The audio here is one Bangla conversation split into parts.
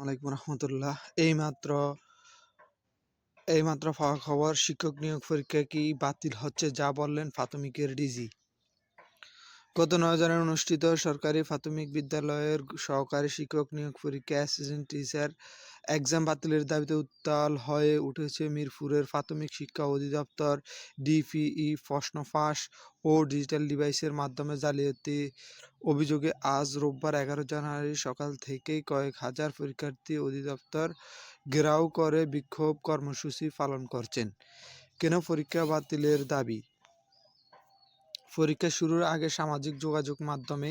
আলাইকুম রহমতুল্লাহ। এইমাত্র পাওয়া খবর, শিক্ষক নিয়োগ পরীক্ষা কি বাতিল হচ্ছে, যা বললেন প্রাথমিকের ডিজি। গত 9 জানুয়ারি অনুষ্ঠিত সরকারি প্রাথমিক বিদ্যালয়ের সহকারী শিক্ষক নিয়োগ পরীক্ষা অ্যাসিস্ট্যান্ট টিচার এক্সাম বাতিলের দাবিতে উত্তাল হয়ে উঠেছে মিরপুরের প্রাথমিক শিক্ষা অধিদপ্তর। ডিপিই প্রশ্ন ফাঁস ও ডিজিটাল ডিভাইসের মাধ্যমে জালিয়াতির অভিযোগে আজ রোববার 11 জানুয়ারি সকাল থেকেই কয়েক হাজার পরীক্ষার্থী অধিদপ্তর ঘেরাও করে বিক্ষোভ কর্মসূচি পালন করছেন। কেন পরীক্ষা বাতিলের দাবি? পরীক্ষা শুরুর আগে সামাজিক যোগাযোগ মাধ্যমে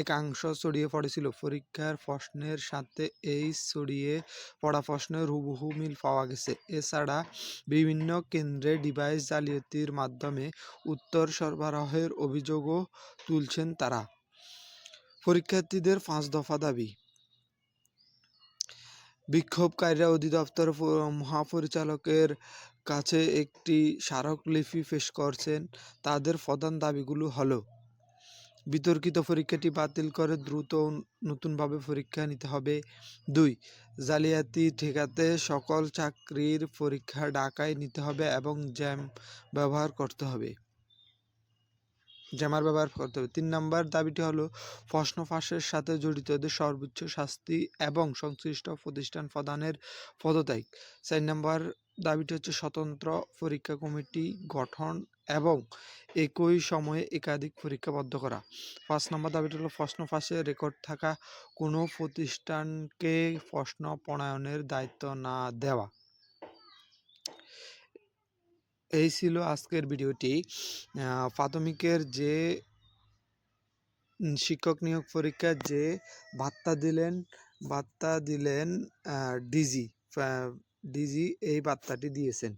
একাংশ ছড়িয়ে পড়েছিল। পরীক্ষার প্রশ্নের সাথে এই ছড়িয়ে পড়া প্রশ্নের হুবহু মিল পাওয়া গেছে। এছাড়া বিভিন্ন কেন্দ্রে ডিভাইস জালিয়াতির মাধ্যমে উত্তর সরবরাহের অভিযোগও তুলছেন তারা। পরীক্ষার্থীদের 5 দফা দাবি। বিক্ষোভকারীরা অধিদপ্তর মহাপরিচালকের কাছে একটি স্মারকলিপি পেশ করছেন। তাদের প্রধান দাবিগুলো হলো: বিতর্কিত পরীক্ষাটি বাতিল করে দ্রুত নতুনভাবে পরীক্ষা নিতে হবে। 2. জালিয়াতি ঠেকাতে সকল চাকরির পরীক্ষা ঢাকায় নিতে হবে এবং জ্যামার ব্যবহার করতে হবে। 3 নম্বর দাবিটি হলো প্রশ্ন ফাঁসের সাথে জড়িতদের সর্বোচ্চ শাস্তি এবং সংশ্লিষ্ট প্রতিষ্ঠান প্রধানের পদত্যাগ। 4 নম্বর দাবিটি হচ্ছে স্বতন্ত্র পরীক্ষা কমিটি গঠন এবং একই সময়ে একাধিক পরীক্ষা বন্ধ করা। 5 নম্বর দাবিটি হলো প্রশ্ন ফাঁসের রেকর্ড থাকা কোনো প্রতিষ্ঠানকে প্রশ্ন প্রণয়নের দায়িত্ব না দেওয়া। এই ছিল আজকের ভিডিওটি। প্রাথমিকের যে শিক্ষক নিয়োগ পরীক্ষার যে বার্তা দিলেন ডিজি এই বার্তাটি দিয়েছেন।